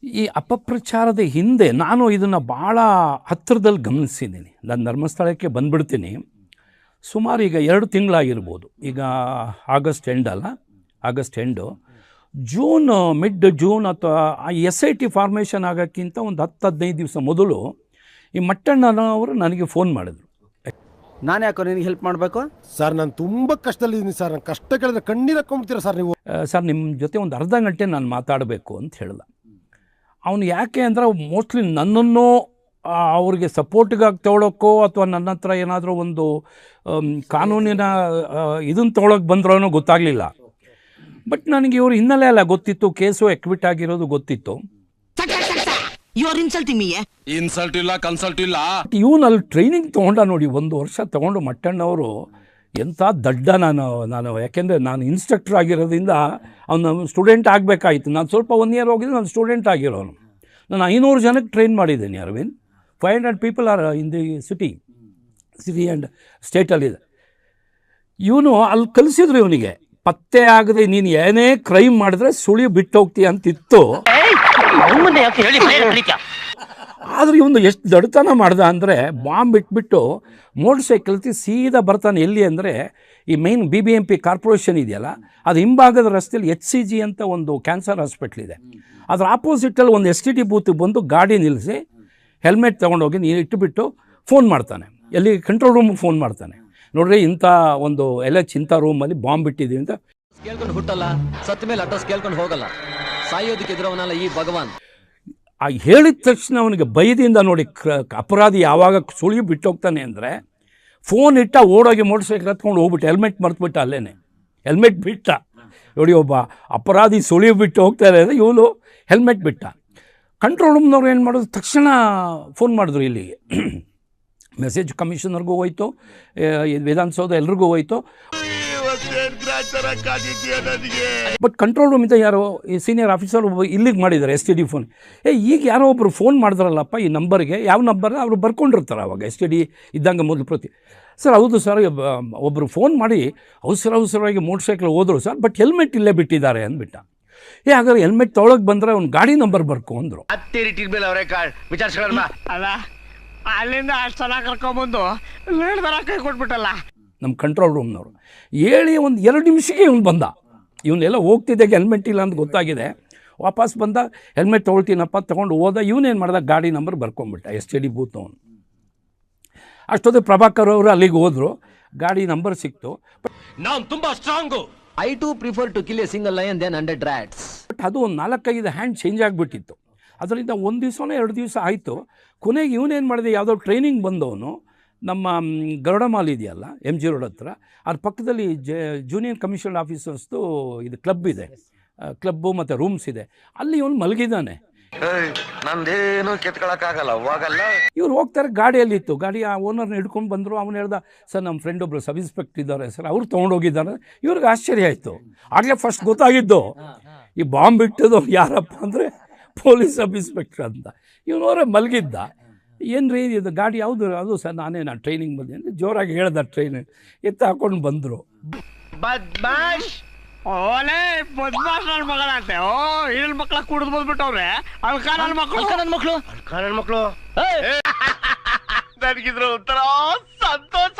ಈ ಅಪಪ್ರಚಾರದ ಹಿಂದೆ ನಾನು ಇದನ್ನು ಭಾಳ ಹತ್ತಿರದಲ್ಲಿ ಗಮನಿಸಿದ್ದೀನಿ. ನಾನು ಧರ್ಮಸ್ಥಳಕ್ಕೆ ಬಂದುಬಿಡ್ತೀನಿ, ಸುಮಾರು ಈಗ 2 ತಿಂಗಳಾಗಿರ್ಬೋದು. ಈಗ August end June, mid June ಅಥವಾ SIT ಫಾರ್ಮೇಷನ್ ಆಗೋಕ್ಕಿಂತ ಒಂದು 10-15 ದಿವಸ ಮೊದಲು ಈ ಮಟ್ಟಣ್ಣನವರು ನನಗೆ ಫೋನ್ ಮಾಡಿದ್ರು. ನಾನು ಯಾಕೋ ನಿನಗೆ ಹೆಲ್ಪ್ ಮಾಡಬೇಕು ಸರ್? ನಾನು ತುಂಬ ಕಷ್ಟದಲ್ಲಿದ್ದೀನಿ ಸರ್. ನಾನು ಕಷ್ಟ ಕೇಳಿದ್ರೆ ಕಣ್ಣೀರು ಹಾಕ್ಕೊಂಡ್ಬಿಡ್ತೀರಾ ಸರ್ ನೀವು? ಸರ್, ನಿಮ್ಮ ಜೊತೆ ಒಂದು ಅರ್ಧ ಗಂಟೆ ನಾನು ಮಾತಾಡಬೇಕು ಅಂತ ಹೇಳ್ದ. ಅವನು ಯಾಕೆ ಅಂದರೆ ಮೋಸ್ಟ್ಲಿ ನನ್ನನ್ನು ಅವ್ರಿಗೆ ಸಪೋರ್ಟಿಗಾಗಿ ತೊಗೊಳಕ್ಕೋ ಅಥವಾ ನನ್ನ ಹತ್ರ ಏನಾದರೂ ಒಂದು ಕಾನೂನಿನ ಇದನ್ನು ತೊಗೊಳಕ್ಕೆ ಬಂದ್ರೋ ಗೊತ್ತಾಗಲಿಲ್ಲ. ಬಟ್ ನನಗೆ ಇವರು ಹಿನ್ನೆಲೆ ಎಲ್ಲ ಗೊತ್ತಿತ್ತು, ಕೇಸು ಎಕ್ವಿಟ್ ಆಗಿರೋದು ಗೊತ್ತಿತ್ತು. ಇನ್ಸಲ್ಟ್ ಇಲ್ಲ, ಕನ್ಸಲ್ಟ್ ಇಲ್ಲ. ಇವನು ಅಲ್ಲಿ ಟ್ರೈನಿಂಗ್ ತೊಗೊಂಡ ನೋಡಿ, 1 ವರ್ಷ ತೊಗೊಂಡು ಮಟ್ಟಣ್ಣವರು ಎಂಥ ದಡ್ಡ. ನಾನು ಯಾಕೆಂದರೆ ನಾನು ಇನ್ಸ್ಟ್ರಕ್ಟರ್ ಆಗಿರೋದ್ರಿಂದ ಅವನು ಸ್ಟೂಡೆಂಟ್ ಆಗಬೇಕಾಯಿತು. ನಾನು ಸ್ವಲ್ಪ 1 ಇಯರ್ ಹೋಗಿದ್ದು ನಾನು ಸ್ಟೂಡೆಂಟ್ ಆಗಿರೋನು. ನಾನು 500 ಜನಕ್ಕೆ ಟ್ರೈನ್ ಮಾಡಿದ್ದೀನಿ Arvind. 500 people are in the city and ಸ್ಟೇಟಲ್ಲಿದೆ. ಇವನು ಅಲ್ಲಿ ಕಲಿಸಿದ್ರು ಇವನಿಗೆ, ಪತ್ತೆ ಆಗದೆ ನೀನು ಏನೇ ಕ್ರೈಮ್ ಮಾಡಿದ್ರೆ ಸುಳಿ ಬಿಟ್ಟು ಹೋಗ್ತೀಯ ಅಂತಿತ್ತು. ಆದರೆ ಇವನು ಎಷ್ಟು ದಡ್ತನ ಮಾಡ್ದ ಅಂದರೆ, ಬಾಂಬ್ ಬಿಟ್ಬಿಟ್ಟು ಮೋಟರ್ ಸೈಕಲ್ ಸೀದಾ ಬರ್ತಾನೆ. ಎಲ್ಲಿ ಅಂದರೆ ಈ ಮೈನ್ BBMP ಕಾರ್ಪೊರೇಷನ್ ಇದೆಯಲ್ಲ, ಅದು ಹಿಂಭಾಗದ ರಸ್ತೆಯಲ್ಲಿ HCG ಅಂತ ಒಂದು ಕ್ಯಾನ್ಸರ್ ಹಾಸ್ಪಿಟ್ಲ್ ಇದೆ. ಅದ್ರ ಆಪೋಸಿಟಲ್ಲಿ ಒಂದು STD ಬೂತಿಗೆ ಬಂದು ಗಾಡಿ ನಿಲ್ಲಿಸಿ ಹೆಲ್ಮೆಟ್ ತೊಗೊಂಡೋಗಿ ನೀನು ಇಟ್ಟುಬಿಟ್ಟು ಫೋನ್ ಮಾಡ್ತಾನೆ. ಎಲ್ಲಿ ಕಂಟ್ರೋಲ್ ರೂಮಿಗೆ ಫೋನ್ ಮಾಡ್ತಾನೆ, ನೋಡ್ರಿ ಇಂಥ ಒಂದು ಇಂಥ ರೂಮಲ್ಲಿ ಬಾಂಬ್ ಬಿಟ್ಟಿದ್ದೀವಿ ಅಂತ. ಕೇಳ್ಕೊಂಡು ಹುಟ್ಟಲ್ಲ, ಸತ್ತ ಮೇಲೆ ಅಡ್ರೆಸ್ ಕೇಳ್ಕೊಂಡು ಹೋಗಲ್ಲ, ಸಾಯೋದಕ್ಕೆ ಎದುರವನಲ್ಲ ಈ ಭಗವಾನ್. ಆ ಹೇಳಿದ ತಕ್ಷಣ ಅವನಿಗೆ ಭಯದಿಂದ ನೋಡಿ, ಅಪರಾಧಿ ಯಾವಾಗ ಸುಳಿ ಬಿಟ್ಟೋಗ್ತಾನೆ ಅಂದರೆ ಫೋನ್ ಇಟ್ಟ ಓಡೋಗಿ ಮೋಟರ್ ಸೈಕಲ್ ಹತ್ಕೊಂಡು ಹೋಗ್ಬಿಟ್ಟು ಹೆಲ್ಮೆಟ್ ಮರ್ತುಬಿಟ್ಟ. ಅಲ್ಲೇ ಹೆಲ್ಮೆಟ್ ಬಿಟ್ಟ ನೋಡಿ. ಒಬ್ಬ ಅಪರಾಧಿ ಸುಳಿ ಬಿಟ್ಟು ಹೋಗ್ತಾರೆ ಅಂದರೆ ಇವನು ಹೆಲ್ಮೆಟ್ ಬಿಟ್ಟ. ಕಂಟ್ರೋಲ್ ರೂಮ್ನವ್ರು ಏನು ಮಾಡೋದು, ತಕ್ಷಣ ಫೋನ್ ಮಾಡಿದ್ರು ಇಲ್ಲಿಗೆ. ಮೆಸೇಜ್ ಕಮಿಷನರ್ಗೂ ಹೋಯ್ತು, ವಿಧಾನಸೌಧ ಎಲ್ರಿಗೂ ಹೋಯ್ತು. ಬಟ್ ಕಂಟ್ರೋಲ್ ರೂಮಿಂದ ಯಾರೋ ಈ ಸೀನಿಯರ್ ಆಫೀಸರ್ ಇಲ್ಲಿಗೆ ಮಾಡಿದ್ದಾರೆ STD ಫೋನ್. ಈಗ ಯಾರೋ ಒಬ್ಬರು ಫೋನ್ ಮಾಡಿದ್ರಲ್ಲಪ್ಪ ಈ ನಂಬರ್ಗೆ. ಯಾವ ನಂಬರ್ ಅವರು ಬರ್ಕೊಂಡಿರ್ತಾರೆ ಅವಾಗ, STD ಇದ್ದಂಗೆ ಮೊದಲು ಪ್ರತಿ. ಸರ್ ಹೌದು ಸರ್, ಒಬ್ಬರು ಫೋನ್ ಮಾಡಿ ಅವಸರವಾಗಿ ಮೋಟರ್ ಸೈಕಲ್ ಹೋದರು ಸರ್, ಬಟ್ ಹೆಲ್ಮೆಟ್ ಇಲ್ಲೇ ಬಿಟ್ಟಿದ್ದಾರೆ ಅಂದ್ಬಿಟ್ಟ. ಹಾಗಾದ್ರೆ ಹೆಲ್ಮೆಟ್ ತೊಗೊಳಕ್ಕೆ ಬಂದರೆ ಅವ್ನು ಗಾಡಿ ನಂಬರ್ ಬರ್ಕೊ ಅಂದರು. ಅಲ್ಲಿಂದ ಅಷ್ಟು ಸಲ ಕರ್ಕೊಂಬಂದು ಕೈ ಕೊಟ್ಬಿಟ್ಟಲ್ಲ ನಮ್ಮ ಕಂಟ್ರೋಲ್ ರೂಮ್ನವರು. ಹೇಳಿ ಒಂದು 2 ನಿಮಿಷಕ್ಕೆ ಇವನು ಬಂದ. ಇವನ್ನೆಲ್ಲ ಹೋಗ್ತಿದ್ದಾಗ ಹೆಲ್ಮೆಟ್ ಇಲ್ಲ ಅಂತ ಗೊತ್ತಾಗಿದೆ. ವಾಪಸ್ ಬಂದ, ಹೆಲ್ಮೆಟ್ ತೊಗೊಳ್ತೀನಪ್ಪ ತೊಗೊಂಡು ಹೋದ. ಇವನೇನು ಮಾಡ್ದ, ಗಾಡಿ ನಂಬರ್ ಬರ್ಕೊಂಬಿಟ್ಟ STD ಬೂತ್ ಅವನು. ಅಷ್ಟೊತ್ತಿಗೆ ಪ್ರಭಾಕರ್ ಅವರು ಅಲ್ಲಿಗೆ ಹೋದರು, ಗಾಡಿ ನಂಬರ್ ಸಿಕ್ತು. ನಾನು ತುಂಬ strong. I too prefer to kill a single lion than 100 rats. But ಅದು ಒಂದು 4-5 ಹ್ಯಾಂಡ್ ಚೇಂಜ್ ಆಗಿಬಿಟ್ಟಿತ್ತು. ಅದರಿಂದ 1 ದಿವಸನೋ 2 ದಿವಸ ಆಯಿತು. ಕೊನೆಗೆ ಇವನೇನು ಮಾಡಿದೆ, ಯಾವುದೋ ಟ್ರೈನಿಂಗ್ ಬಂದವನು ನಮ್ಮ ಗರುಡ ಮಾಲ್ ಇದೆಯಲ್ಲ MG ರೋಡ್ ಹತ್ರ, ಅದ್ರ ಪಕ್ಕದಲ್ಲಿ ಜೂನಿಯರ್ ಕಮಿಷನರ್ ಆಫೀಸರ್ಸ್ದು ಇದು ಕ್ಲಬ್ ಇದೆ, ಕ್ಲಬ್ಬು ಮತ್ತು ರೂಮ್ಸ್ ಇದೆ. ಅಲ್ಲಿ ಇವನು ಮಲಗಿದ್ದಾನೆ. ನಂದೇನು ಕೆತ್ಕೊಳಕ್ಕಾಗಲ್ಲ, ಹೋಗಲ್ಲ. ಇವ್ರು ಹೋಗ್ತಾರೆ, ಗಾಡಿಯಲ್ಲಿತ್ತು. ಗಾಡಿ ಆ ಓನರ್ನ ಹಿಡ್ಕೊಂಡು ಬಂದರು. ಅವನು ಹೇಳ್ದ, ಸರ್ ನಮ್ಮ ಫ್ರೆಂಡ್ ಒಬ್ಬರು ಸಬ್ ಇನ್ಸ್ಪೆಕ್ಟರ್ ಇದ್ದಾರೆ ಸರ್, ಅವ್ರು ತೊಗೊಂಡೋಗಿದ್ದಾರೆ. ಇವ್ರಿಗೆ ಆಶ್ಚರ್ಯ ಆಯಿತು. ಆಗಲೇ ಫಸ್ಟ್ ಗೊತ್ತಾಗಿದ್ದು ಈ ಬಾಂಬ್ ಇಟ್ಟದು ಯಾರಪ್ಪ ಅಂದರೆ ಪೊಲೀಸ್ ಸಬ್ ಇನ್ಸ್ಪೆಕ್ಟರ್ ಅಂತ. ಇವನವರೇ ಮಲಗಿದ್ದ. ಏನು ರೀ ಇದು ಗಾಡಿ ಯಾವುದು? ಅದು ಸರ್ ನಾನು ಟ್ರೈನಿಂಗ್ ಬಂದೆ ಅಂದರೆ ಜೋರಾಗಿ ಹೇಳ್ದ. ಟ್ರೈನ್ ಎತ್ತ ಹಾಕೊಂಡು ಬಂದರು. ಓಲೇ ಬದ್ಮಾಶ್ ನನ್ನ ಮಗಳಂತೆ. ಓ ಇಲ್ ಮಕ್ಕಳ ಕುಡಿದು ಬಂದ್ಬಿಟ್ಟವ್ರೆ. ಅಲ್ಕ ನನ್ನ ಮಕ್ಕಳು ಮಕ್ಕಳು ನನಗಿದ್ರು ಒಂಥರ ಸಂತೋಷ.